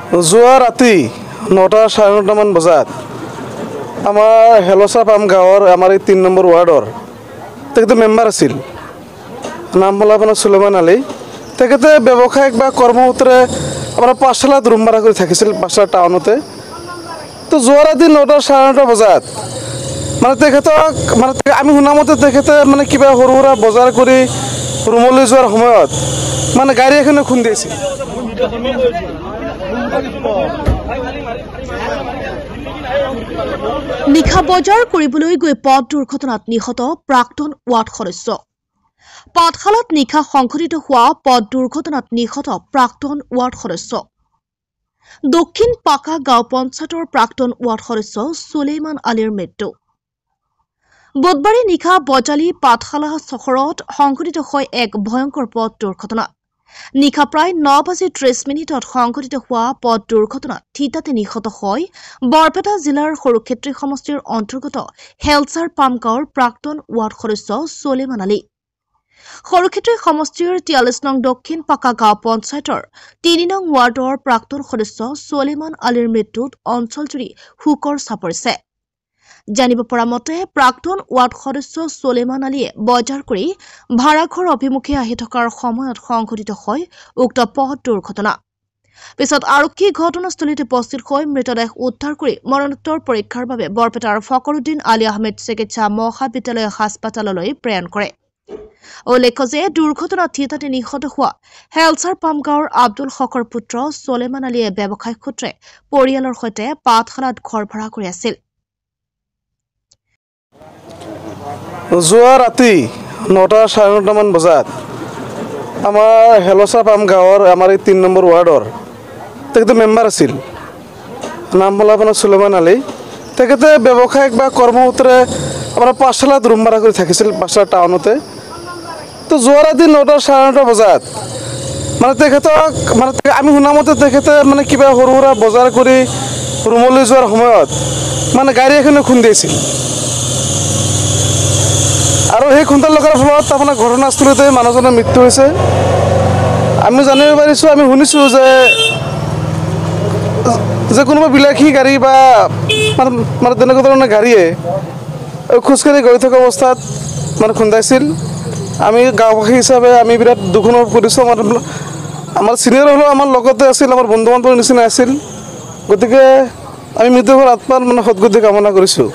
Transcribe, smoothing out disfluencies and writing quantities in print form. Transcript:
যোৱা ৰাতি 9টা 9:30 মান বজাত আমাৰ হেলচা পাম গাঁৱৰ আমাৰ এই 3 নম্বৰ ৱাৰ্ডৰ তেখেতে মেম্বাৰ আছিল নাম হ'ল আপোনাৰ সুলেমান আলী। তেখেতে ব্যৱসায়িক বা কৰ্মসূত্ৰে আমাৰ পাঠশালাত ৰুম ভাড়া কৰি থাকিছিল পাঠশালা টাউনতে। তো যোৱা ৰাতি 9টা 9:30 বজাত মানে তেখেতক মানে আমি শুনামতে তেখেতে মানে কিবা সৰু সুৰা বজাৰ কৰি ৰুমলৈ যোৱাৰ সময়ত মানে গাড়ী এখনে খুন্দিছিল। নিশা বজাৰ কৰিবলৈ গৈ পথ দুৰ্ঘটনাত নিহত প্ৰাক্তন ৱাৰ্ড সদস্য। পাঠশালাত নিশা সংঘটিত হোৱা পথ দুৰ্ঘটনাত নিহত প্ৰাক্তন ৱাৰ্ড সদস্য। দক্ষিণ পাকা গাঁও পঞ্চায়তৰ প্ৰাক্তন ৱাৰ্ড সদস্য সুলেমান আলীৰ মৃত্যু। বুধবাৰে নিশা বজালী পাঠশালা চহৰত সংঘটিত হয় এক ভয়ংকৰ পথ দুৰ্ঘটনা। নিশা প্ৰায় 9:30 সংঘটিত হোৱা পথ দুৰ্ঘটনাত থিতাতে নিহত হয় বৰপেটা জিলাৰ সৰুক্ষেত্ৰী সমষ্টিৰ অন্তৰ্গত হেলচাৰ পাম গাঁৱৰ প্ৰাক্তন ৱাৰ্ড সদস্য সুলেমান আলী। সৰুক্ষেত্ৰী সমষ্টিৰ 43 নং দক্ষিণ পাকা গাঁও পঞ্চায়তৰ 3 নং ৱাৰ্ডৰ প্ৰাক্তন সদস্য সুলেমান আলীৰ মৃত্যুত অঞ্চলজুৰি শোকৰ ছাপ পৰিছে। জানিব পৰা মতে প্ৰাক্তন ৱাৰ্ড সদস্য সুলেমান আলীয়ে বজাৰ কৰি ভাড়াঘৰ অভিমুখে আহি থকাৰ সময়ত সংঘটিত হয় উক্ত পথ দুৰ্ঘটনা। পিছত আৰক্ষী ঘটনাস্থলীত উপস্থিত হৈ মৃতদেহ উদ্ধাৰ কৰি মৰণোত্তৰ পৰীক্ষাৰ বাবে বৰপেটাৰ ফকৰুদ্দিন আলী আহমেদ চিকিৎসা মহাবিদ্যালয় হাস্পতাললৈ প্ৰেৰণ কৰে। উল্লেখ্য যে দুৰ্ঘটনাত থিতাতে নিহত হোৱা হেলচাৰ পাম গাঁৱৰ আব্দুল হকৰ পুত্ৰ সুলেমান আলীয়ে ব্যৱসায়িক সূত্ৰে পৰিয়ালৰ সৈতে পাঠশালাত ঘৰ ভাড়া কৰি আছিল। যোৱা ৰাতি 9টা 9:30 মান বজাত আমাৰ হেলচা পাম গাঁৱৰ আমাৰ এই 3 নম্বৰ ৱাৰ্ডৰ তেখেতে মেম্বাৰ আছিল নাম হ'ল আপোনাৰ সুলেমান আলী। তেখেতে ব্যৱসায়িক বা কৰ্মসূত্ৰে আমাৰ পাঠশালাত ৰুম ভাড়া কৰি থাকিছিল পাঠশালা টাউনতে। তো যোৱা ৰাতি 9টা 9:30 বজাত মানে তেখেতক মানে আমি শুনামতে তেখেতে মানে কিবা সৰু সুৰা বজাৰ কৰি ৰুমলৈ যোৱাৰ সময়ত মানে গাড়ী এখনে খুন্দিছিল আৰু সেই খুন্দাৰ লগাৰ ফলত আপোনাৰ ঘটনাস্থলীতে মানুহজনৰ মৃত্যু হৈছে। আমি জানিব পাৰিছোঁ, আমি শুনিছোঁ যে কোনোবা বিলাসী গাড়ী বা মানে তেনেকুৱা ধৰণৰ গাড়ীয়ে খোজকাঢ়ি গৈ থকা অৱস্থাত মানে খুন্দাইছিল। আমি গাঁওবাসী হিচাপে আমি বিৰাট দুখ অনুভৱ কৰিছোঁ। আমাৰ চিনিয়ৰ হ'লেও আমাৰ লগতে আছিল, আমাৰ বন্ধু বান্ধৱৰ নিচিনা আছিল। গতিকে আমি মৃতকৰ আত্মাৰ মানে সদ্গতি কামনা কৰিছোঁ।